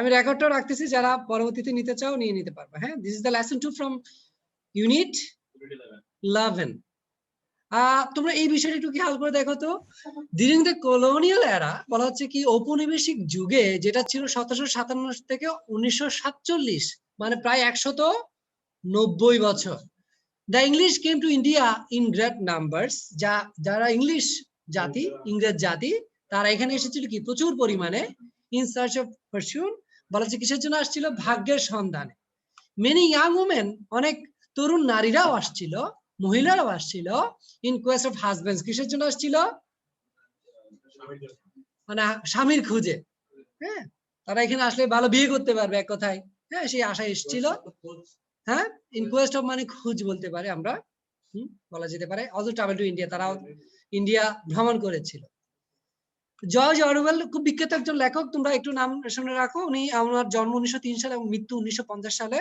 আমি রেকর্ডটাও রাখতেছি, যারা পরবর্তীতে নিতে চাও নিয়ে নিতে পারবে। হ্যাঁ, this is the lesson 2 from unit 11। তোমরা এই বিষয়টা একটু খেয়াল করে দেখো তো, ডিউরিং দ্য কলোনিয়াল এরা বলা হচ্ছে কি ঔপনিবেশিক যুগে, যেটা ছিল 1757 থেকে 1947, মানে প্রায় 190 বছর। The English came to India in great numbers. যারা ইংলিশ জাতি, ইংরেজ জাতি, তারা এখানে এসেছিল কি প্রচুর পরিমাণে, ইন সার্চ অফ ফরচুন, বলা হচ্ছে কিসের জন্য আসছিল, ভাগ্যের সন্ধানে। মেনি ইয়াং ওমেন, অনেক তরুণ নারীরাও আসছিল, মহিলারাও আসছিল, ইন কোয়েস্ট অফ হাজবেন্ডস, কিসের জন্য আসছিল, মানে স্বামীর খুঁজে। হ্যাঁ, তারা এখানে আসলে ভালো বিয়ে করতে পারবে এক কথায়। হ্যাঁ, সেই আশা এসেছিল। হ্যাঁ, ইন কোয়েস্ট অফ মানে খোঁজ বলতে পারে আমরা, বলা যেতে পারে। অলসো ট্রাভেল টু ইন্ডিয়া, তারাও ইন্ডিয়া ভ্রমণ করেছিল। জর্জ অরওয়েল খুব বিখ্যাত একজন লেখক, তোমরা একটু নাম শুনে রাখো। উনি, আমার জন্ম 1903 সালে এবং মৃত্যু 1950 সালে।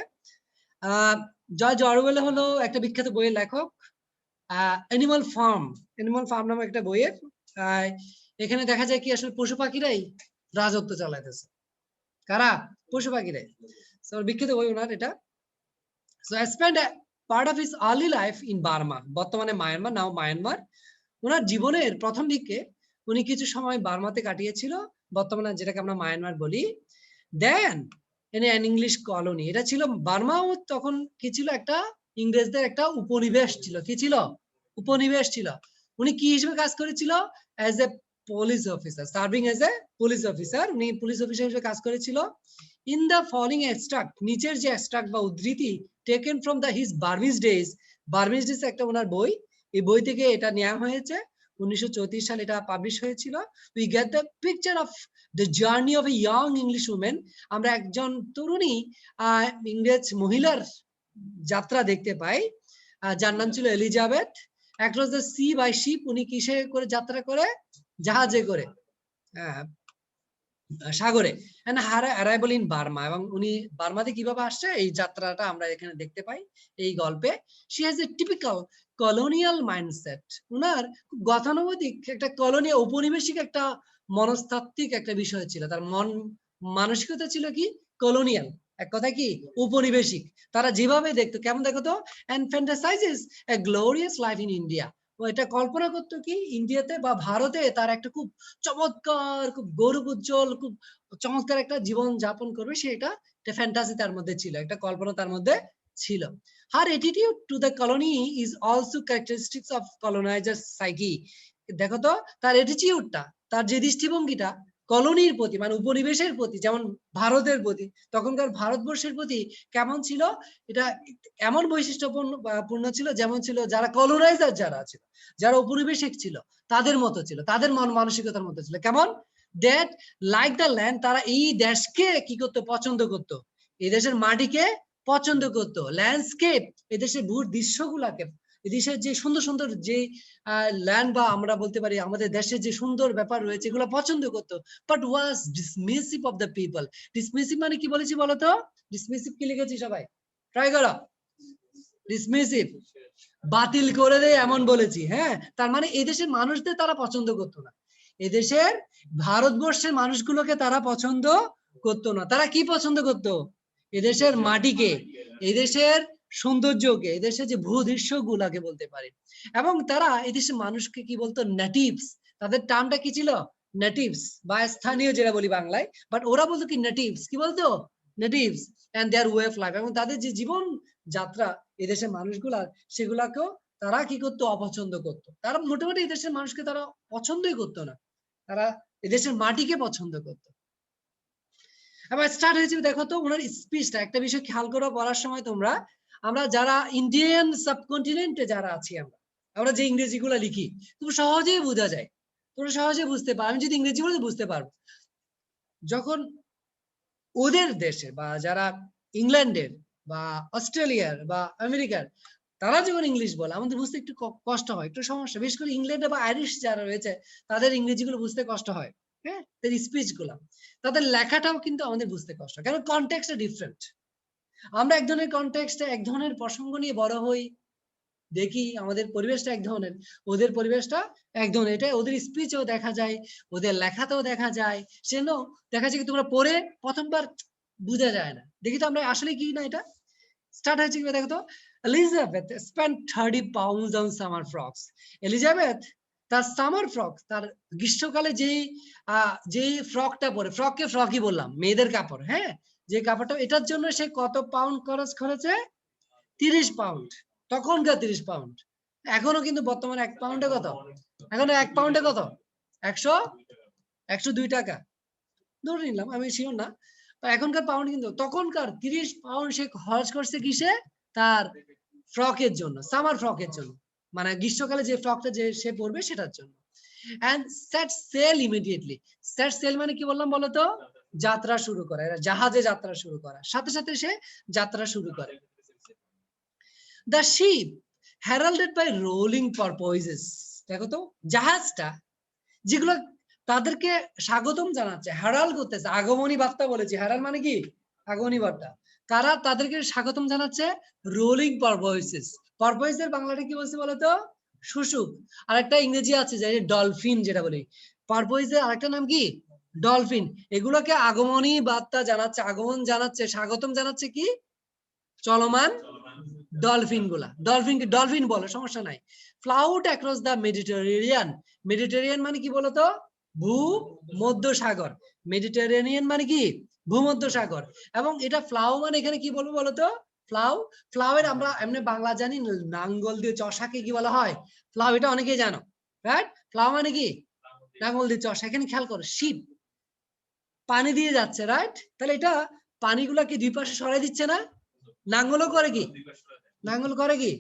জর্জ অরওয়েল হলো একটা বিখ্যাত বইয়ের লেখক। অ্যানিমাল ফার্ম, অ্যানিমাল ফার্ম নামে একটা বইয়ের। এখানে দেখা যায় কি আসলে পশু পাখিরাই রাজত্ব চালাইতেছে। কারা? পশু পাখিরাই। বিখ্যাত বই ওনার এটা। So I spent a part of his early life in Burma, বর্তমানে মায়ানমার, নাও মায়ানমার। ওনার জীবনের প্রথম দিকে উনি কিছু সময় বার্মাতে কাটিয়েছিল, বর্তমানে যেটাকে আমরা মায়ানমার বলি। দেন ইন অ্যান ইংলিশ কলোনি, এটা ছিল বার্মাও তখন কি ছিল, একটা ইংরেজদের একটা উপনিবেশ ছিল। কি ছিল? উপনিবেশ ছিল। উনি কি হিসেবে কাজ করেছিল? As a police officer, serving as a police officer. উনি পুলিশ অফিসার হিসেবে কাজ করেছিল। ইন দ্য ফলোইং এক্সট্রাক্ট, নিচের যে এক্সট্রাক্ট বা উদ্ধৃতি, taken from the his Burmese days, Burmese days একটা ওনার বই, এই বই থেকে এটা নেওয়া হয়েছে। 1934 সালে এটা পাবলিশ হয়েছিল। We get the picture of the journey of a young English women. আমরা একজন তরুণী ইংরেজ মহিলার যাত্রা দেখতে পাই, যার নাম ছিল Elizabeth. Across the sea by ship, উনি কিসে করে যাত্রা করে? জাহাজে করে, সাগরে। And her arrival in Burma, এবং উনি বার্মাতে কিভাবে আসছে এই যাত্রাটা আমরা এখানে দেখতে পাই এই গল্পে। She has a typical colonial mindset. উনার গতানুগতিক একটা কলোনিয়াল ঔপনিবেশিক একটা মনস্তাত্ত্বিক একটা বিষয় ছিল, তার মন মানসিকতা ছিল কি কলোনিয়াল, এক কথায় কি উপনিবেশিক। তারা যেভাবে দেখতো, কেমন দেখতো, and fantasizes a glorious life in India. ও এটা কল্পনা করতো কি ইন্ডিয়াতে বা ভারতে তার একটা খুব চমৎকার, খুব গৌরব উজ্জ্বল, খুব চমৎকার একটা জীবন যাপন করবে, সেটা একটা ফ্যান্টাসি তার মধ্যে ছিল, একটা কল্পনা তার মধ্যে ছিল। Her attitude to the colony is also characteristics of colonizer psyche. দেখো তো তার অ্যাটিটিউডটা, তার যে দৃষ্টিভঙ্গিটা কলোনির প্রতি, মানে উপনিবেশের প্রতি, যেমন ভারতের প্রতি, তখনকার ভারতবর্ষের প্রতি কেমন ছিল, এটা এমন বৈশিষ্ট্যপূর্ণ ছিল, যেমন ছিল যারা কলোনাইজার, যারা ছিল, যারা উপনিবেশিক ছিল, তাদের মতো ছিল, তাদের মন মানসিকতার মতো ছিল। কেমন? দ্যাট লাইক দ্য ল্যান্ড, তারা এই দেশকে কি করতো? পছন্দ করতো, এই দেশের মাটিকে পছন্দ করতো। ল্যান্ডস্কেপ, এদেশের ভূ দৃশ্যগুলাকে, এদেশের যে সুন্দর সুন্দর যে ল্যান্ড, বা আমরা বলতে পারি আমাদের দেশের যে সুন্দর ব্যাপার রয়েছে, এগুলো পছন্দ করতো। But was dismissive of the people. Dismissive মানে কি বলেছি বলতো? ডিসমিসিভ কি লিখেছি সবাই? ট্রাই করো। ডিসমিসিভ, বাতিল করে দেয়, এমন বলেছি। হ্যাঁ, তার মানে এদেশের মানুষদের তারা পছন্দ করতো না, এদেশের ভারতবর্ষের মানুষগুলোকে তারা পছন্দ করতো না। তারা কি পছন্দ করতো? এদেশের মাটিকে, এদেশের সৌন্দর্যকে, এদেশের যে ভূদৃশ্য গুলাকে বলতে পারে। এবং তারা এদেশের মানুষকে কি বলতো? নেটিভস। তাদের টার্মটা কি ছিল? নেটিভস, বা স্থানীয় যেটা বলি বাংলায়। বাট ওরা বলতো কি নেটিভস, কি বলতো? Natives and their way of life. এবং তাদের যে জীবন যাত্রা এদেশের মানুষগুলা, সেগুলাকেও তারা কি করতো? অপছন্দ করতো। তারা মোটামুটি এদেশের মানুষকে তারা পছন্দই করতো না, তারা এদেশের মাটিকে পছন্দ করতো। আবার স্টার্ট হয়েছিল, দেখো তো ওনার স্পিচটা, একটা বিষয় খেয়াল করে পড়ার সময় তোমরা, আমরা যারা ইন্ডিয়ান সাবকন্টিনেন্টে যারা আছি, আমরা যে ইংরেজিগুলো লিখি, খুব সহজেই বোঝা যায়, তোমরা সহজে বুঝতে পারো। আমি যদি ইংরেজি বলে বুঝতে পারবো। যখন ওদের দেশে, বা যারা ইংল্যান্ডের বা অস্ট্রেলিয়ার বা আমেরিকার, তারা যখন ইংলিশ বলে, আমাদের বুঝতে একটু কষ্ট হয়, একটু সমস্যা। বিশেষ করে ইংল্যান্ডে বা আইরিশ যারা রয়েছে, তাদের ইংরেজিগুলো বুঝতে কষ্ট হয়। হ্যাঁ, তাদের স্পিচ গুলা, তাদের লেখাটাও কিন্তু আমাদের বুঝতে কষ্ট, কারণ কনটেক্সট ডিফারেন্ট। আমরা এক ধরনের কনটেক্সটে, এক ধরনের প্রসঙ্গ নিয়ে বড় হই, দেখি আমাদের পরিবেশটা এক ধরনের, ওদের পরিবেশটা এক ধরনের। এটা ওদের স্পিচেও দেখা যায়, ওদের লেখাতেও দেখা যায়। সেজন্য দেখা যায় কি তোমরা পড়ে প্রথমবার বুঝা যায় না। দেখি তো আমরা আসলে কি না এটা স্টার্ট হয়েছে কি দেখো তো। Elizabeth spend 30 pounds on summer frocks. Elizabeth তার সামার ফ্রক, তার গ্রীষ্মকালে যেই ফ্রকটা পরে, ফ্রককে ফ্রকই বললাম, মেয়েদের কাপড়, হ্যাঁ, যে কাপড়টা, এটার জন্য সে কত পাউন্ড খরচ করেছে? 30 পাউন্ড। তখনকার 30 পাউন্ড। এখনো কিন্তু বর্তমানে 1 পাউন্ডে কত? এখন 1 পাউন্ডে কত? 102 টাকা ধরে নিলাম, আমি শিওর না। এখনকার পাউন্ড কিন্তু, তখনকার 30 পাউন্ড সে খরচ করছে কিসে? তার ফ্রকের জন্য, সামার ফ্রকের জন্য, মানে গ্রীষ্মকালে যে ফ্রকটা যে সে পরবে সেটার জন্য। and set sail immediately. set sail মানে কি বললাম বলো তো? যাত্রা শুরু করা, জাহাজে যাত্রা শুরু করা, সাথে সাথে সে যাত্রা শুরু করে। The ship heralded by rolling porpoises. দেখো তো জাহাজটা যেগুলো তাদেরকে স্বাগতম জানাচ্ছে, হ্যারাল করতেছে, আগমনী বার্তা বলেছি। হ্যারাল মানে কি? আগমনী বার্তা। কারা তাদেরকে স্বাগতম জানাচ্ছে? রোলিং পারপয়েসেস। পারপয়েসের বাংলাটা কি বলছে বলতো? শুশুক। আরেকটা ইংরেজি আছে যে ডলফিন, যেটা বলি পারপয়েসের আরেকটা নাম কি? ডলফিন। এগুলোকে আগমনী বার্তা জানাচ্ছে, আগমন জানাচ্ছে, স্বাগতম জানাচ্ছে কি? চলমান ডলফিন গুলা। ডলফিনকে ডলফিন বলে, সমস্যা নাই। ফ্লাউট অ্যাক্রস দ্য মেডিটেরিয়ান। মেডিটেরিয়ান মানে কি বলতো? ভূমধ্য সাগর। মেডিটেরিয়ান মানে কি? ভূমধ্য সাগর। এবং এটা ফ্লাউ মানে এখানে কি বলবো বলতো? ফ্লাউ, ফ্লাউয়ের আমরা এমনি বাংলা জানি নাঙ্গল দিয়ে চষাকে কি বলা হয়? ফ্লাউ। এটা অনেকেই জানো, রাইট? ফ্লাউ মানে কি? নাঙ্গল দিয়ে চষা। এখানে খেয়াল করো, শিপ পানি দিয়ে যাচ্ছে, রাইট? তাহলে এটা পানিগুলোকে দুই পাশে সরাই দিচ্ছে না? নাঙ্গলও করে কি? নাঙ্গল করে কি?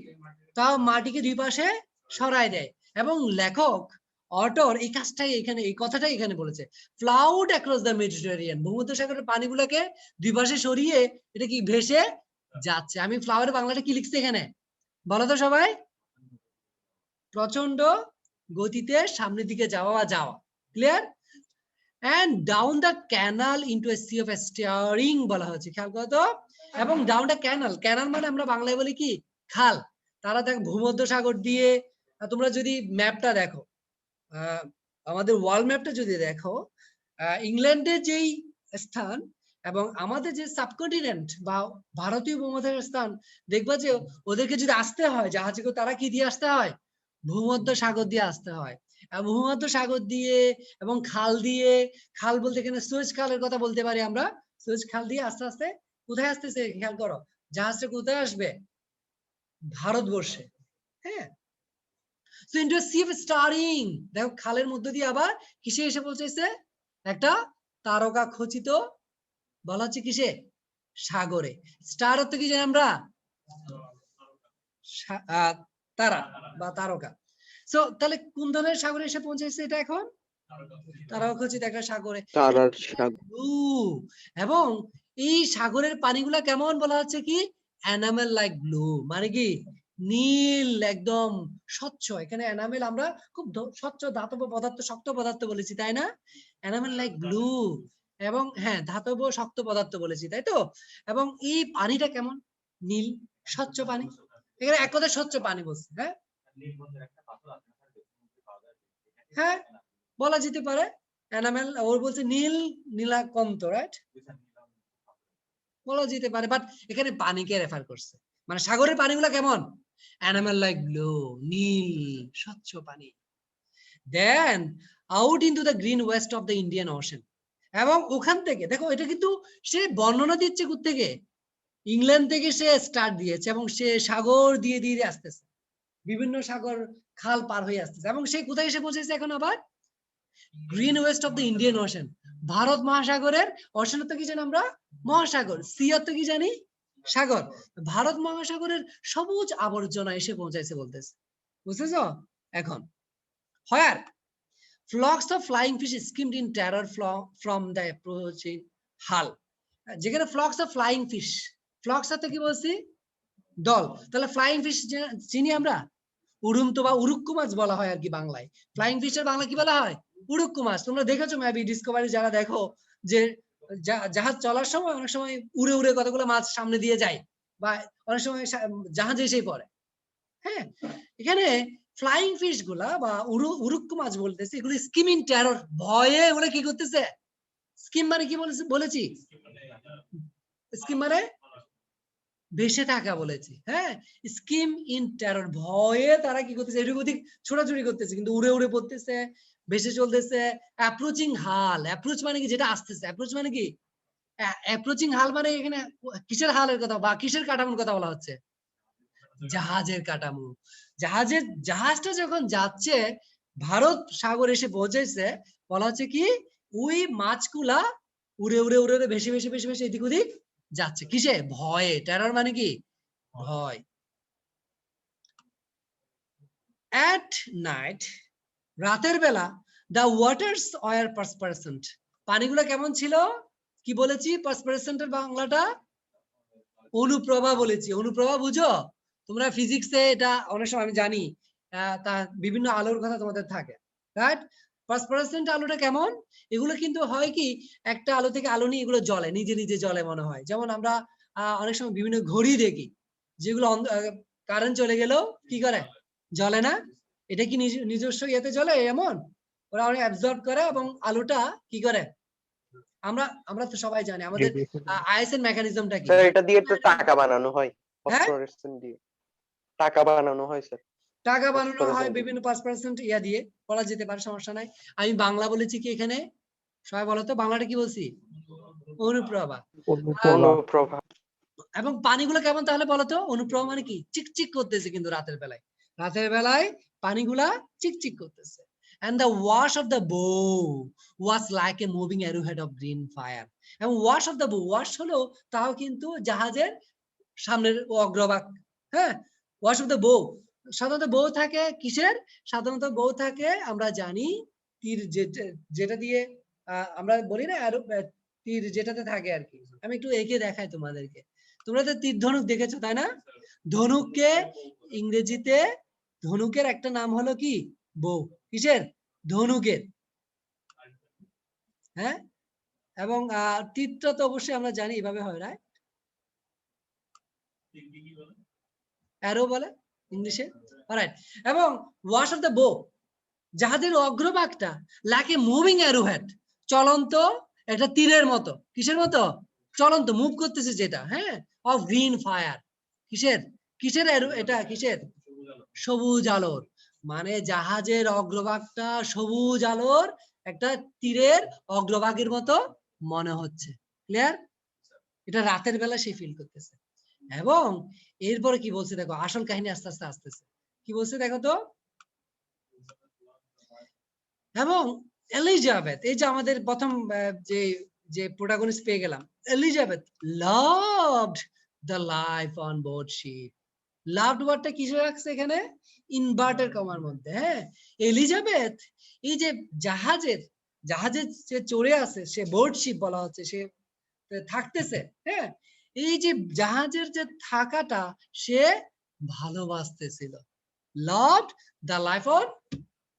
তাও মাটিকে দুই পাশে সরাই দেয়। এবং লেখক অটর এই কাজটাই এখানে, এই কথাটাই এখানে বলেছে, ফ্লাউড অ্যাক্রস দ্য মেডিটেরিয়ান। ভূমধ্যসাগরের পানিগুলোকে দুই পাশে সরিয়ে এটা কি ভেসে যাচ্ছে। আমি ফ্লাওয়ারের বাংলাটা কি লিখছি এখানে বলো তো সবাই? প্রচন্ড গতিতে সামনের দিকে যাওয়া বা যাওয়া। Clear? and down the canal into a sea of steering বলা হচ্ছে, খেয়াল করো তো। এবং ডাউন দ্য ক্যানাল, ক্যানাল মানে আমরা বাংলায় বলি কি? খাল। তারা দেখ ভূমধ্য সাগর দিয়ে, তোমরা যদি ম্যাপটা দেখো, আমাদের ওয়ার্ল্ড ম্যাপটা যদি দেখো, ইংল্যান্ডের যেই স্থান এবং আমাদের যে সাবকন্টিনেন্ট বা ভারতীয় উপমহাদেশের স্থান, দেখবা যে ওদেরকে যদি আসতে হয় জাহাজে করে, তারা কি দিয়ে আসতে হয়? ভূমধ্য সাগর দিয়ে আসতে হয়। ভূমধ্য সাগর দিয়ে এবং খাল দিয়ে, খাল বলতে এখানে সুয়েজ খালের কথা বলতে পারি আমরা। সুয়েজ খাল দিয়ে আস্তে আস্তে কোথায় আসতেছে খেয়াল করো, জাহাজটা কোথায় আসবে? ভারতবর্ষে, হ্যাঁ। So into a sea of starring, দেখো খালের মধ্য দিয়ে আবার কিসে এসে পৌঁছেছে? একটা তারকা খচিত, বলা হচ্ছে কিসে? সাগরে। স্টার অর্থ কি জানি আমরা? তারা বা তারকা। সো তাহলে কোন ধরনের সাগরে এসে পৌঁছেছে এটা এখন? তারাও খচিত একটা সাগরে। এবং এই সাগরের পানিগুলা কেমন বলা হচ্ছে কি? এনামেল লাইক ব্লু, মানে কি? নীল, একদম স্বচ্ছ। এখানে এনামেল আমরা খুব স্বচ্ছ ধাতব পদার্থ, শক্ত পদার্থ বলেছি, তাই না? এনামেল লাইক ব্লু, এবং হ্যাঁ ধাতব শক্ত পদার্থ বলেছি, তাই তো? এবং এই পানিটা কেমন? নীল, স্বচ্ছ পানি। এখানে এক কথায় স্বচ্ছ পানি বলছে, হ্যাঁ। হ্যাঁ বলা যেতে পারে। এনামেল, ওর বলছে নীল, নীলাকান্ত, রাইট? বলা যেতে পারে, বাট এখানে পানিকে রেফার করছে। মানে সাগরের পানিগুলো কেমন? এনামেল লাইক ব্লু, নীল, স্বচ্ছ পানি। Then out into the green waste of the Indian ocean. এবং ওখান থেকে দেখো, এটা কিন্তু সে বর্ণনা দিচ্ছে কোত্থেকে? ইংল্যান্ড থেকে সে স্টার্ট দিয়েছে, এবং সে সাগর দিয়ে দিয়ে আসতেছে, বিভিন্ন সাগর খাল পার হয়ে আসতেছে, এবং সে কোথায় এসে পৌঁছেছে এখন আবার? Green waste of the Indian ocean. Bharat মহাসাগরের, ওশেন তো কি জানি আমরা? মহাসাগর। সি অর্থ কি জানি? সাগর। ভারত মহাসাগরের সবুজ আবর্জনা এসে পৌঁছাইছে বলতেছে, বুঝতেছ? এখন হোয়ার flocks of flying fish skimmed in terror from the approaching hull. যেখানে flocks of flying fish, flocks অর্থ কি বলছি? দল। তাহলে ফ্লাইং ফিশ চিনি আমরা, উড়ন্ত বা উড়ুক্কু মাছ বলা হয় আর কি বাংলায়। ফ্লাইং ফিশের বাংলা কি বলা হয়? উড়ুক্কু মাছ। তোমরা দেখেছো মেবি ডিসকভারি যারা দেখো, যে জাহাজ চলার সময় অনেক সময় উড়ে উড়ে কতগুলো মাছ সামনে দিয়ে যায়, বা অনেক সময় জাহাজে এসেই পড়ে। হ্যাঁ, এখানে ফ্লাইং ফিশ গুলা বা উড়ুক্কু মাছ বলতেছে, এগুলো স্কিমিং টেরর, ভয়ে এগুলো কি করতেছে? স্কিম মানে কি বলেছি? স্কিম মানে ভেসে থাকা বলেছি। হ্যাঁ, স্কিম ইন টেরর, ভয়ে তারা কি করতেছে? এদিক ওদিক ছোটাছুটি করতেছে, কিন্তু উড়ে উড়ে পড়তেছে, ভেসে চলতেছে। অ্যাপ্রোচিং হাল, অ্যাপ্রোচ মানে কি? যেটা আসতেছে। অ্যাপ্রোচ মানে কি? অ্যাপ্রোচিং হাল মানে এখানে কিসের হালের কথা বা কিসের কাঠামোর কথা বলা হচ্ছে? জাহাজের কাঠামো। জাহাজটা যখন যাচ্ছে, ভারত সাগর এসে পৌঁছেছে, বলা হচ্ছে কি ওই মাছগুলা উড়ে উড়ে উড়ে উড়ে ভেসে ভেসে ভেসে ভেসে এদিক ওদিক যাচ্ছে, কিসে? ভয়ে। টেরর মানে কি? ভয়। At night, রাতের বেলা, the waters were phosphorescent, পানিগুলো কেমন ছিল? কি বলেছি phosphorescent এর বাংলাটা? অনুপ্রভা বলেছি। অনুপ্রভা বুঝো তোমরা ফিজিক্সে, এটা অনেক সময় আমি জানি তা বিভিন্ন আলোর কথা তোমাদের থাকে, রাইট? ফসফরাসেন্ট আলোটা কেমন? এগুলো কিন্তু হয় কি, একটা আলো থেকে আলো নিয়ে এগুলো জ্বলে, নিজে নিজে জ্বলে মনে হয়। যেমন আমরা অনেক সময় বিভিন্ন ঘড়ি দেখি, যেগুলো কারেন্ট চলে গেলেও কি করে? জ্বলে না? এটা কি নিজস্ব ইয়েতে জ্বলে এমন? ওরা অনেক অ্যাবজর্ব করে এবং আলোটা কি করে? আমরা আমরা তো সবাই জানি আমাদের আইএসএন মেকানিজমটা কি? স্যার এটা দিয়ে তো টাকা বানানো হয়, হ্যাঁ, ফসফরাসেন্ট দিয়ে টাকা বানানো হয় স্যার। টাকা বানানো হয় ফসফরাসেন্ট বিভিন্ন 5% ইয়া দিয়ে, বলা যেতে পারে, সমস্যা নাই। আমি বাংলা বলেছি কি এখানে? সবাই বলো তো, বাংলাটা কি বলছি? অনুপ্রভা। অনুপ্রভা। এবং পানিগুলো কেমন তাহলে বলো তো? অনুপ্রভা মানে কি? চিকচিক করতেছে কিন্তু রাতের বেলায়। রাতের বেলায় পানিগুলা চিকচিক করতেছে। And the wash of the bow was like a moving arrowhead of green fire. এবং wash of the bow, wash হলো তাও কিন্তু জাহাজের সামনের অগ্রভাগ। হ্যাঁ, wash of the bow, সাধারণত bow থাকে কিসের? সাধারণত bow থাকে আমরা জানি তীর, যেটা দিয়ে আমরা বলি না তীর যেটাতে থাকে আর কি। আমি একটু এঁকে দেখাই তোমাদেরকে। তোমরা তো তীর ধনুক দেখেছো তাই না? ধনুককে ইংরেজিতে, ধনুকের একটা নাম হলো কি? বউ। কিসের? ধনুকের। হ্যাঁ, এবং তীরটা তো অবশ্যই আমরা জানি এভাবে হয়, রাইট? অ্যারো বলে ইংলিশে, অলরাইট। এবং ওয়াশ অফ দ্য বো, জাহাজের অগ্রভাগটা লাইক এ মুভিং অ্যারোহেড, চলন্ত একটা তীরের মতো। কিসের মতো? চলন্ত, মুভ করতেছে যেটা। হ্যাঁ, অফ গ্রিন ফায়ার, কিসের? কিসের অ্যারো এটা? কিসের? সবুজ আলোর। মানে জাহাজের অগ্রভাগটা সবুজ আলোর একটা তীরের অগ্রভাগের মতো মনে হচ্ছে। ক্লিয়ার? এটা রাতের বেলা সে ফিল করতেছে। এবং এরপরে কি বলছে দেখো, আসল কাহিনী আস্তে আস্তে আসতেছে। কি বলছে দেখো তো? এবং এলিজাবেথ, এই যে আমাদের প্রথম যে যে প্রোটাগনিস্ট পেয়ে গেলাম, Elizabeth loved the life on board ship. Loved ওয়ার্ডটা কিসে রাখছে এখানে? ইনভার্টেড কমার মধ্যে। হ্যাঁ, এলিজাবেথ এই যে জাহাজের যে চড়ে আছে, সে বোর্ড শিপ বলা হচ্ছে, সে থাকতেছে। হ্যাঁ, এই যে জাহাজের যে থাকাটা সে ভালোবাসতেছিল। Loved the life on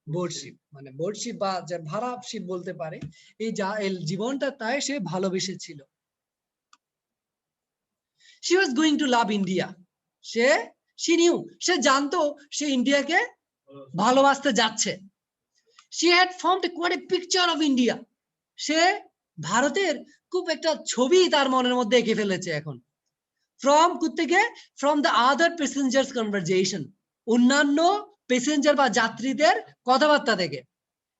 board ship, মানে বোর্ড শিপ বা ভাড়া শিপ বলতে পারে। এই জীবনটা তাই সে ভালোবেসেছিল। she was going to love India, she knew, সে জানতো সে ইন্ডিয়াকে ভালোবাসতে যাচ্ছে। she had formed quite a picture of India, সে ভারতের খুব একটা ছবি তার মনের মধ্যে এঁকে ফেলেছে এখন। from থেকে from the other passengers conversation, অন্যান্য প্যাসেঞ্জার বা যাত্রীদের কথাবার্তা থেকে।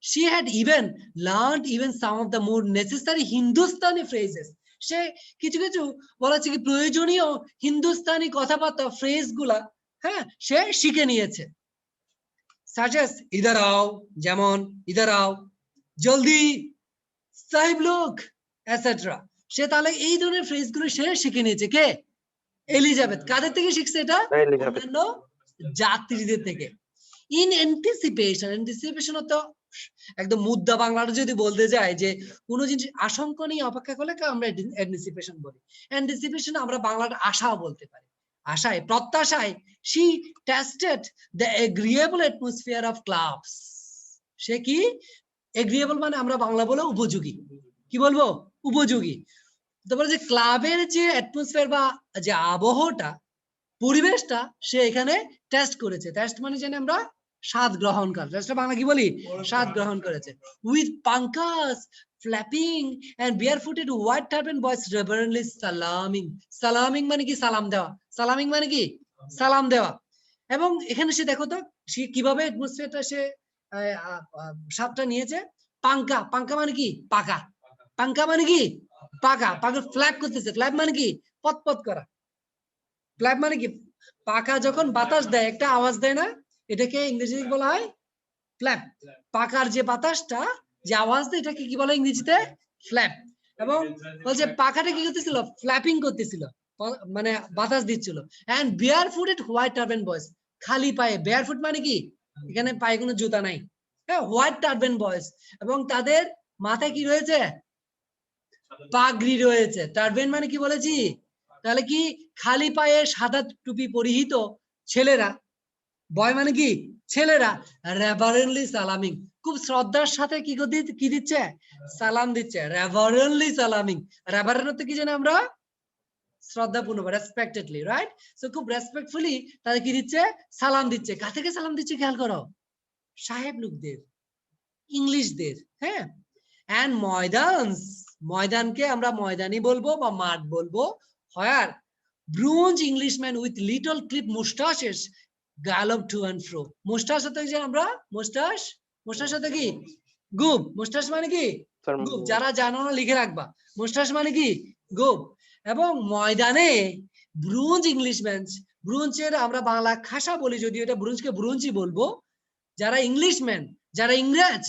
she had even learned even some of the more necessary Hindustani phrases, সে কিছু কিছু বলা হচ্ছে কি প্রয়োজনীয় হিন্দুস্তানি কথাবার্তা, ফ্রেজ গুলা, হ্যাঁ, সে শিখে নিয়েছে। such as ইধার আও, যেমন ইধার আও, জলদি, সাহেব লোক, এটসেট্রা। সে তাহলে এই ধরনের ফ্রেজ গুলো সে শিখে নিয়েছে। কে? এলিজাবেথ। কাদের থেকে শিখছে এটা? অন্যান্য যাত্রীদের থেকে। ইন অ্যান্টিসিপেশন, অ্যান্টিসিপেশন তো একদম মুদ্রা বাংলাটা যদি বলতে যায় যে কোন জিনিস আশঙ্কা নিয়ে অপেক্ষা করলে আমরা অ্যান্টিসিপেশন বলি। অ্যান্টিসিপেশন আমরা বাংলাটা আশাও বলতে পারি। আশায়, প্রত্যাশায় she tested the agreeable atmosphere of clubs, সে কি? এগ্রিয়েবল মানে আমরা বাংলা বলে উপযোগী। কি বলবো? উপযোগী। তারপরে যে ক্লাবের যে অ্যাটমসফিয়ার বা যে আবহটা পরিবেশটা সে এখানে টেস্ট করেছে। টেস্ট মানে জানি আমরা স্বাদ গ্রহণ করা। টেস্টটা বাংলা কি বলি? স্বাদ গ্রহণ করেছে। With Pancras flapping and barefooted white turban boys reverently salaming. সালামিং মানে কি? সালাম দেওয়া। সালামিং মানে কি? সালাম দেওয়া। এবং এখানে সে দেখো তো সে কিভাবে অ্যাটমসফিয়ারটা সে স্বাদটা নিয়েছে। পাঙ্কা, পাঙ্কা মানে কি? পাকা। পাঙ্কা মানে কি? পাকা। পাকা ফ্ল্যাপ করতেছে। ফ্ল্যাপ মানে কি? পতপত করা। ফ্ল্যাপ মানে কি? পাকা যখন বাতাস দেয় একটা আওয়াজ দেয় না? এটাকে ইংরেজিতে বলা হয় ফ্ল্যাপ। পাকার যে বাতাসটা যে আওয়াজ দেয় এটাকে কি বলে ইংরেজিতে? ফ্ল্যাপ। এবং বলছে পাখাটা কি করতেছিল? ফ্ল্যাপিং করতেছিল, মানে বাতাস দিচ্ছিল। And barefooted white turban boys, খালি পায়ে। barefoot মানে কি? এখানে পায়ে কোনো জুতা নাই। হ্যাঁ, হোয়াইট টার্বেন বয়েজ, এবং তাদের মাথায় কি রয়েছে? পাগড়ি রয়েছে। টার্বেন মানে কি বলেছি? তাহলে কি খালি পায়ে সাদা টুপি পরিহিত ছেলেরা, বয় মানে কি? ছেলেরা রেভারেন্টলি সালামিং, খুব শ্রদ্ধার সাথে কি দিচ্ছে? সালাম দিচ্ছে। রেভারেন্টলি সালামিং। রেভারেন্ট কি জানি আমরা? শ্রদ্ধাপূর্ণ, রেসপেক্টেডলি, রাইট? সো খুব রেসপেক্টফুলি তাদের কি দিচ্ছে? সালাম দিচ্ছে। কার থেকে সালাম দিচ্ছে খেয়াল করো? সাহেব লোকদের, ইংলিশদের। হ্যাঁ, এন্ড ময়দানস, ময়দানকে আমরা ময়দানি বলবো বা মাঠ বলবো। Where bronze Englishman with little clip moustaches gallop to and fro. Moustache হতে যে আমরা মুস্টাচ, মুস্টাচ হতে কি? গুব। মুস্টাচ মানে কি? গুব। যারা জানো না লিখে রাখবা। মুস্টাচ মানে কি? গুব। এবং ময়দানে ব্রুঞ্জ ইংলিশম্যান, ব্রুঞ্জের আমরা বাংলা খাসা বলি, যদিও এটা ব্রুঞ্জকে ব্রুঞ্জই বলবো। যারা ইংলিশম্যান, যারা ইংরেজ,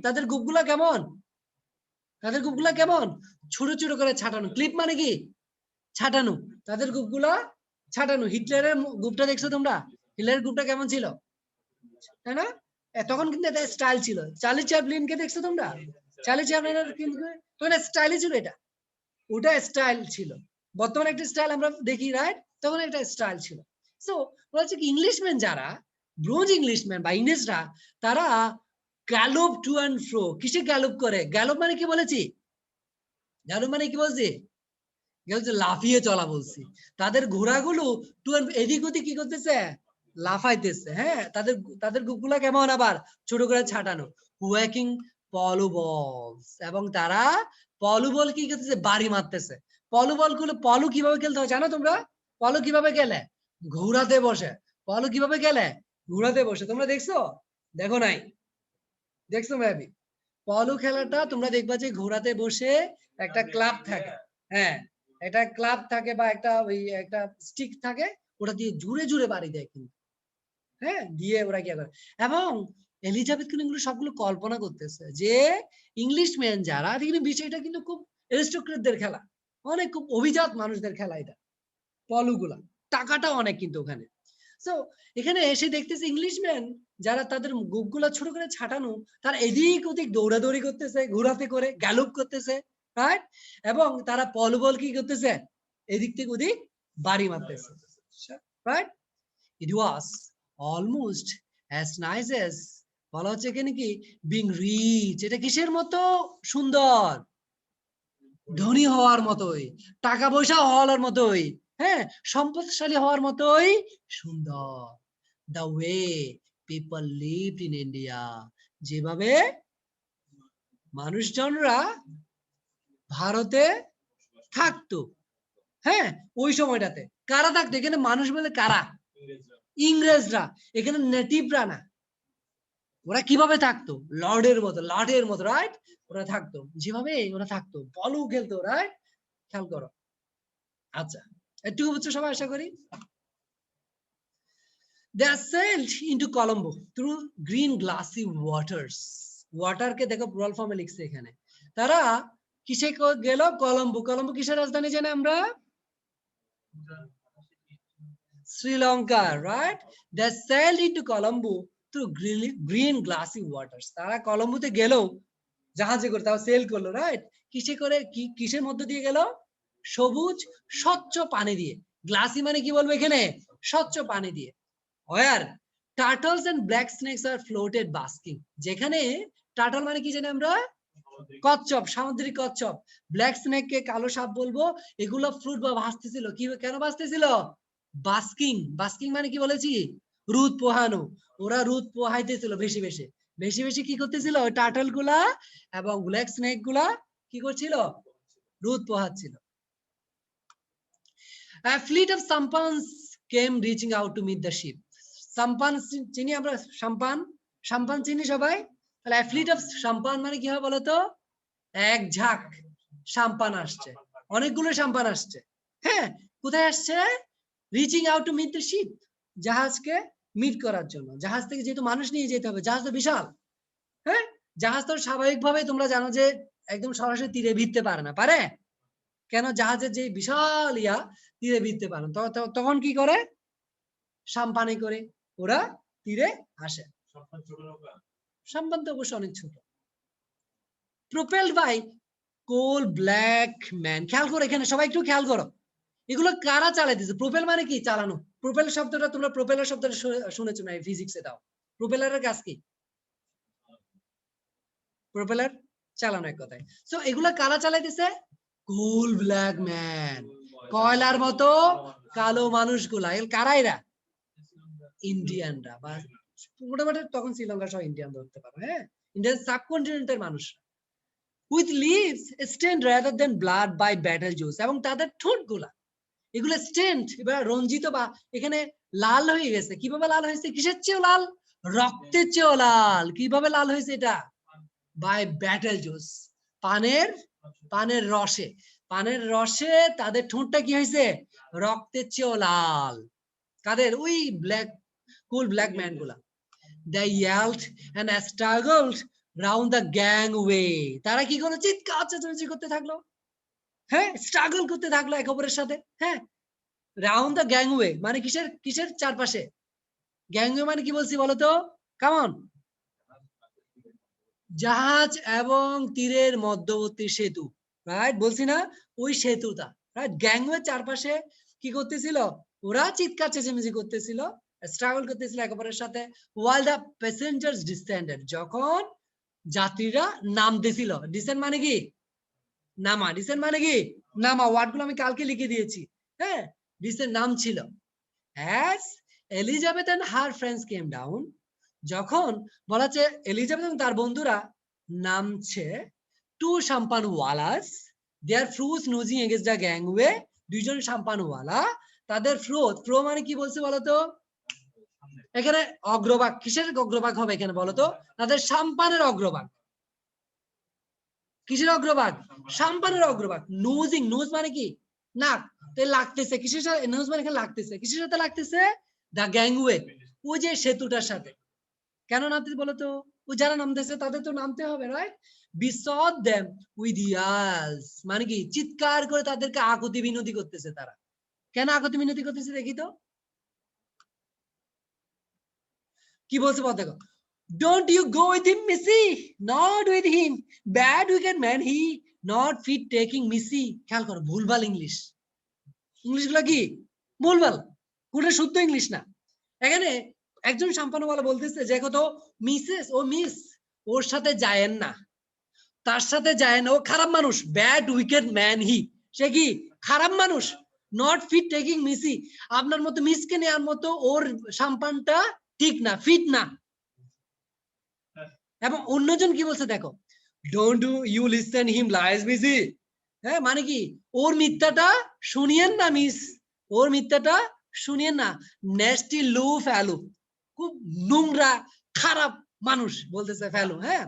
তাদের গুপগুলা কেমন? তাদের গুপগুলা কেমন? ছোট ছোট করে ছাটানো। ক্লিপ মানে কি? ছাটানো। তাদের গুপগুলা ছাটানো। হিটলারের গুপটা দেখছো তোমরা? হিটলারের গুপটা কেমন ছিল? তাই না? তখন কিন্তু এটা স্টাইল ছিল। চার্লি চ্যাপলিনকে দেখছো তোমরা? চার্লি চ্যাপলিনের কিন্তু তখন স্টাইলই ছিল এটা। ওটা স্টাইল ছিল। বর্তমানে একটা স্টাইল আমরা দেখি, রাইট? তখন একটা স্টাইল ছিল। সো বলছে কি ইংলিশম্যান যারা, ব্রোঞ্জ ইংলিশম্যান বা ইংরেজরা, তারা গ্যালপ টু অ্যান্ড ফ্রো। কিসে গ্যালপ করে? গ্যালপ মানে কি বলেছি? গ্যালপ মানে কি বলছি? লাফিয়ে চলা বলছি। তাদের ঘোড়াগুলো টু এদিক ওদিক কি করতেছে? লাফাইতেছে। হ্যাঁ, তাদের তাদের গুপগুলা কেমন? আবার ছোট করে ছাটানো। ওয়াকিং পলো বলস, এবং তারা পলো বল কি করতেছে? বাড়ি মারতেছে। পলো বল গুলো, পলো কিভাবে খেলতে হয় জানো তোমরা? পলো কিভাবে খেলে? ঘোড়াতে বসে। পলো কিভাবে খেলে? ঘোড়াতে বসে। তোমরা দেখছো? দেখো নাই? দেখছো মেবি। পলো খেলাটা তোমরা দেখবা যে ঘোড়াতে বসে একটা ক্লাব থাকে। হ্যাঁ, একটা ক্লাব থাকে বা একটা ওই একটা স্টিক থাকে, ওটা দিয়ে জুড়ে জুড়ে বাড়ি দেয় কিন্তু। হ্যাঁ, দিয়ে ওরা কি করে। এবং এলিজাবেথ কিন্তু এগুলো সবগুলো কল্পনা করতেছে যে ইংলিশম্যান যারা, কিন্তু বিষয়টা কিন্তু খুব অ্যারিস্টোক্রেটদের খেলা, অনেক খুব অভিজাত মানুষদের খেলা এটা, পলুগুলা। টাকাটা অনেক কিন্তু ওখানে। সো এখানে এসে দেখতেছে ইংলিশম্যান যারা, তাদের গুপগুলা ছোট করে ছাটানো, তারা এদিক ওদিক দৌড়াদৌড়ি করতেছে, ঘোরাতে করে গ্যালপ করতেছে, রাইট? এবং তারা পল বল কি করতেছে? এদিক থেকে ওদিক বাড়ি মারতেছে, right? It was almost as nice as, বলা হচ্ছে এখানে কি, বিং রিচ। এটা কিসের মতো? সুন্দর, ধনী হওয়ার মতোই, টাকা পয়সা হওয়ার মতোই, হ্যাঁ, সম্পদশালী হওয়ার মতোই সুন্দর। The way people lived in India, যেভাবে মানুষজনরা ভারতে থাকতো। হ্যাঁ, ওই সময়টাতে কারা থাকতো এখানে? মানুষ বলে কারা? ইংরেজরা। এখানে নেটিভরা না। ওরা কিভাবে থাকতো? লর্ডের মতো, লাটের মতো, রাইট? ওরা থাকতো যেভাবে ওরা থাকতো, বলও খেলতো, রাইট? খেয়াল করো। আচ্ছা, একটু বুঝছো সবাই আশা করি। They sailed into Colombo through green glassy waters. ওয়াটারকে দেখো প্লুরাল ফর্মে লিখছে এখানে। তারা কিসে গেল? কলম্বো। কলম্বো কিসের রাজধানী জানে আমরা? Sri Lanka, right? They sailed into Colombo through green glassy waters. তারা কলম্বোতে গেল জাহাজে করে, তাও সেল করলো, রাইট? কিসে করে? কিসের মধ্য দিয়ে গেল? সবুজ স্বচ্ছ পানি দিয়ে। গ্লাসি মানে কি বলবো এখানে? স্বচ্ছ পানি দিয়ে। Where turtles and black snakes are floated basking. যেখানে টার্টল মানে কি জানি আমরা? কচ্ছপ, সামুদ্রিক কচ্ছপ। ব্ল্যাক স্নেক কে কালো সাপ বলবো। এগুলো ফ্লুট বা ভাসতেছিল। কি কেন ভাসতেছিল? বাস্কিং, বাস্কিং মানে কি বলেছি, রোদ পোহানো। ওরা রোদ পোহাইতেছিল বেশি বেশি বেশি বেশি কি করতেছিল, ওই টার্টল গুলা এবং ব্ল্যাক স্নেক গুলা কি করছিল, রোদ পোহাচ্ছিল। A fleet of sampans came reaching out to meet the ship. সাম্পান চিনি আমরা, সাম্পান, সাম্পান চিনি সবাই। তাহলে a fleet of সাম্পান মানে কি হয় বলতো, এক ঝাঁক সাম্পান আসছে, অনেকগুলো সাম্পান আসছে। হ্যাঁ, কোথায় আসছে, reaching out to meet the ship, জাহাজকে মিট করার জন্য। জাহাজ থেকে যেহেতু মানুষ নিয়ে যেতে হবে, জাহাজ তো বিশাল। হ্যাঁ, জাহাজ তো স্বাভাবিকভাবে তোমরা জানো যে একদম সরাসরি তীরে ভিড়তে পারে না, পারে কেন, জাহাজের যে বিশাল তীরে ভিড়তে পারে না। তখন কি করে, সাম্পানে করে ওরা তীরে আসে। সাম্পান তো অবশ্য অনেক ছোট। Propelled by coal black man. খেয়াল করো এখানে, সবাই একটু খেয়াল করো, এগুলো কারা চালাইতেছে। প্রোপেল মানে কি, চালানো। প্রোপেল শব্দটা তোমরা প্রোপেলার শব্দটা শুনেছো না ফিজিক্সে, দাও প্রোপেলারের কাজ কি, প্রোপেলার চালানো এক কথায়। সো এগুলা কারা চালাইতেছে, কোল ব্ল্যাক ম্যান, কয়লার মতো কালো মানুষগুলা। কারা এরা, ইন্ডিয়ানরা, বা মোটামুটি তখন শ্রীলঙ্কা সহ ইন্ডিয়ান ধরতে পারো। হ্যাঁ, ইন্ডিয়ান সাবকন্টিনেন্টের মানুষ, with leaves stained rather than blood by betel juice, এবং তাদের ঠোঁটগুলা এগুলো স্টেন্ট এবার রঞ্জিত, বা এখানে লাল হয়ে গেছে। কিভাবে লাল হয়েছে, কিসের চেয়েও লাল, রক্তের চেয়েও লাল। কিভাবে লাল হয়েছে এটা, বাই ব্যাটল জুস, পানের পানের রসে, পানের রসে তাদের ঠোঁটটা কি হয়েছে, রক্তের চেয়েও লাল। কাদের, ওই ব্ল্যাক, কুল ব্ল্যাক ম্যান গুলা। They yelled and struggled round the gangway. তারা কি করে, চিৎকার চেঁচামেচি করতে থাকলো। হ্যাঁ, স্ট্রাগল করতে থাকলো এক অপরের সাথে। হ্যাঁ, রাউন্ড দ্য গ্যাংওয়ে মানে কিসের কিসের চারপাশে, গ্যাংওয়ে মানে কি বলছি বলতো, কেমন, জাহাজ এবং তীরের মধ্যবর্তী সেতু, রাইট, বলছি না, ওই সেতুটা, রাইট। গ্যাংওয়ে চারপাশে কি করতেছিল, ওরা চিৎকার চেঁচামেচি করতেছিল, স্ট্রাগল করতেছিল এক অপরের সাথে। while the passengers descended, যখন যাত্রীরা নামতেছিল, ডিসেন্ড মানে কি, নামা, ডিসেন্ড মানে কি, নামা। ওয়ার্ডগুলো আমি কালকে লিখে দিয়েছি। হ্যাঁ, ডিসেন্ড নাম ছিল। as Elizabeth and her friends came down, যখন বলা হচ্ছে এলিজাবেথ এবং তার বন্ধুরা নামছে, two sampanwallas their prows nosing against the gangway, দুইজন সাম্পানওয়ালা তাদের ফ্রো মানে কি বলছে বলতো, এখানে অগ্রভাগ, কিসের অগ্রভাগ হবে এখানে বলতো, তাদের সাম্পানের অগ্রভাগ। কিসের অগ্রভাগ, সাম্পানের অগ্রভাগ। নুজিং, নুজ মানে কি, নাক, লাগতেছে কিসের সাথে, নুজ মানে এখানে লাগতেছে, কিসের সাথে লাগতেছে, দ্য গ্যাংওয়ে, ওই যে সেতুটার সাথে। কেন নামতে বলতো, ওই যারা নামতেছে তাদের তো নামতে হবে, right. besought them with yells, মানে কি, চিৎকার করে তাদেরকে আকুতি বিনতি করতেছে তারা। কেন আকুতি বিনতি করতেছে দেখি তো, কি বলছে বল দেখো, don't you go with him Missy, not with him, bad wicked man, he not fit taking Missy। খেয়াল করো, ভুলভাল ইংলিশ, ইংলিশ গুলা কি ভুলভাল, কোনটা শুদ্ধ ইংলিশ না। এখানে একজন সাম্পানওয়ালা বলতেছে যে কত, মিসেস ও মিস, ওর সাথে যায়েন না, তার সাথে যায় না, ও খারাপ মানুষ, ব্যাড উইকেড ম্যান হি, সে কি খারাপ মানুষ, নট ফিট টেকিং মিসি, আপনার মতো মিসকে নেওয়ার মতো ওর সাম্পানটা ঠিক না, ফিট না। এবং অন্যজন কি বলছে দেখো, don't do you listen him lies missy, হ্যাঁ, মানে কি, ওর মিথ্যাটা শুনিয়েন না মিস, ওর মিথ্যাটা শুনিয়েন না। নেস্টি লু ফ্যালু, খুব নোংরা খারাপ মানুষ বলতেছে ফ্যালু। হ্যাঁ,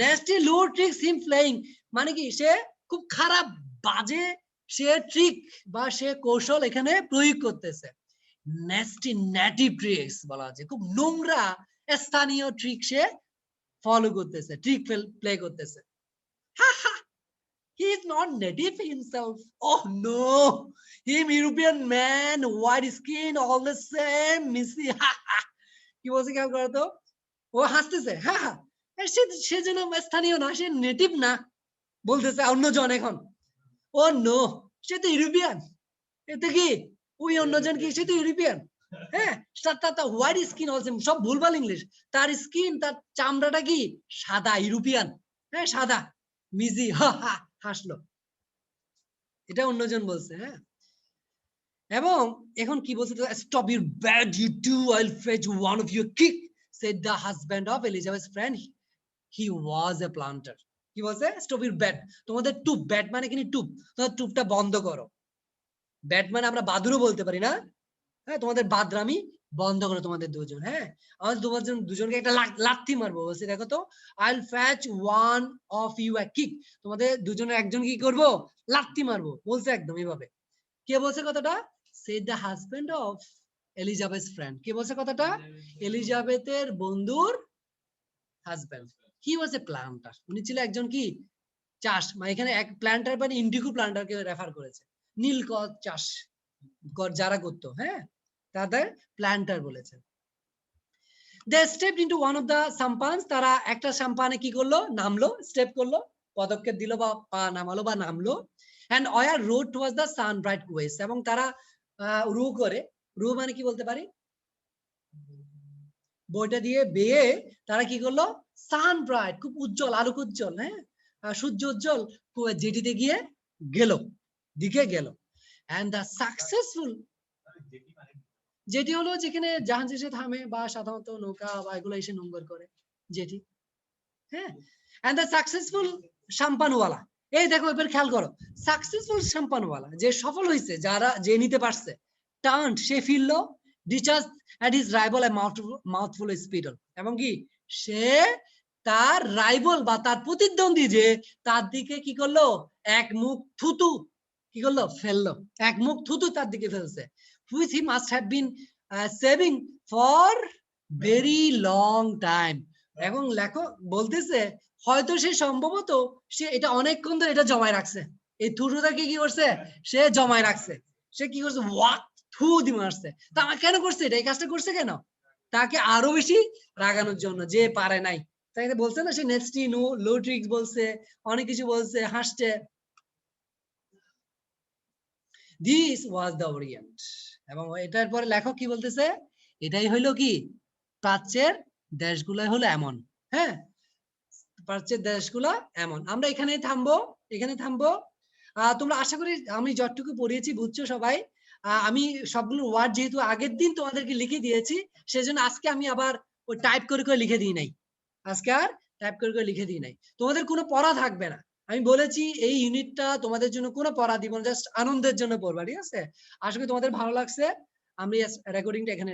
নেস্টি লু ট্রিক্স হিম প্লেইং, মানে কি, সে খুব খারাপ বাজে, সে ট্রিক বা সে কৌশল এখানে প্রয়োগ করতেছে। নেস্টি নেটিভ ট্রিক্স বলা হচ্ছে, খুব নোংরা স্থানীয় ট্রিক সে ফলো করতেছে, ট্রিক প্লে করতেছে। He is not native himself. Oh no, him European man, white skin, all the same, Missy. কি বলছে খেয়াল করো তো, ও হাসতেছে, হ্যাঁ, সে যেন স্থানীয় না, সে নেটিভ না, বলতেছে অন্যজন এখন, ও নো, সে তো ইউরোপিয়ান। এতে কি, ওই অন্যজন কি, সে তো ইউরোপিয়ান। হ্যাঁ, হোয়াইট স্কিন অলসো, সব ভুলভাল ইংলিশ। তার স্কিন, তার চামড়াটা কি সাদা, ইউরোপিয়ান। হ্যাঁ, সাদা। মিজি হাসলো, এটা অন্যজন বলছে। হ্যাঁ, এবং এখন কি বলছে, stop your bad you two, I will fetch one of your kick, said the husband of Elizabeth friend, he was a planter. কি বলছে? স্টপ ইউর ব্যাড, তোমাদের টুপ, ব্যাড মানে কি টুপ, তোমাদের টুপটা বন্ধ করো। ব্যাড মানে আমরা বাদুরও বলতে পারি না, হ্যাঁ, তোমাদের বাদরামি বন্ধ করো তোমাদের দুজন, হ্যাঁ, আমাদের দুজনকে একটা লাথি মারবো। বলছে দেখো তো, I will fetch one of you a kick, তোমাদের দুজনের একজন কি করবো, লাথি মারবো, বলছে একদম এইভাবে। কে বলছে কথাটা? said the husband of Elizabeth friend. কে বলছে কথাটা? এলিজাবেথের বন্ধুর husband. He was a planter, উনি ছিল একজন কি চাষ, মানে এখানে এক প্লান্টার মানে ইন্ডিগো প্লান্টারকে রেফার করেছে, নীলকর চাষ যারা করতো, হ্যাঁ, তাদের প্লান্টার বলেছে। they stepped into one of the sampans, তারা একটা সাম্পানে কি করলো, নামলো, স্টেপ করলো, পদক্ষেপ দিল বা পা নামালো বা নামলো। and Oya rode towards the sun bright west, এবং তারা রু করে, রু মানে কি বলতে পারি, বইটা দিয়ে বেয়ে তারা কি করলো, সান ব্রাইট, খুব উজ্জ্বল, আলোক উজ্জ্বল, হ্যাঁ, সূর্য উজ্জ্বল যেটিতে গিয়ে গেল, দিকে গেল। and the successful, যেটি হলো যেখানে জাহাজ এসে থামে বা সাধারণত নৌকা বা এগুলো এসে নোঙ্গর করে, যেটি, হ্যাঁ। and the successful সাম্পানওয়ালা, এই দেখো এবার খেয়াল করো, সাকসেসফুল সাম্পানওয়ালা, যে সফল হয়েছে, যারা যে নিতে পারছে, টার্ন, সে ফিরলো, discharge at his rival a mouthful spittle, এবং কি সে তার রাইভাল বা তার প্রতিদ্বন্দ্বী যে, তার দিকে কি করলো, এক মুখ থুতু কি করলো, ফেললো, এক মুখ থুতু তার দিকে ফেলছে, which he must have been saving for very long time। এবং লেখক বলতেছে হয়তো সে সম্ভবত সে এটা অনেকক্ষণ ধরে এটা জমায় রাখছে, এই থুতুটাকে কি করছে, সে জমায় রাখছে, সে কি করছে, ওয়াক থু দি মারছে। তা কেন করছে এটা, এই কাজটা করছে কেন, তাকে আরো বেশি রাগানোর জন্য, যে পারে নাই, তাই বলছে না, সে নেক্সটি নো লো ট্রিক্স বলছে, অনেক কিছু বলছে, হাসছে। দিস ওয়াজ দ্য ওরিয়েন্ট, এবং এটার পরে লেখক কি বলতেছে, এটাই হইলো কি, প্রাচ্যের দেশগুলো হলো এমন, হ্যাঁ, প্রাচ্যের দেশগুলো এমন। আমরা এখানেই থামবো, এখানে থামবো। তোমরা আশা করি আমি যতটুকু পড়িয়েছি বুঝছো সবাই। আমি সবগুলো ওয়ার্ড যেহেতু আগের দিন তোমাদেরকে লিখে দিয়েছি, সেজন্য আজকে আমি আবার ওই টাইপ করে করে লিখে দিই নাই, আজকে আর টাইপ করে করে লিখে দিই নাই। তোমাদের কোনো পড়া থাকবে না, আমি বলেছি এই ইউনিটটা তোমাদের জন্য কোনো পড়া দিব না, জাস্ট আনন্দের জন্য পড়বা, ঠিক আছে? আশা করি তোমাদের ভালো লাগছে। আমি রেকর্ডিংটা এখানে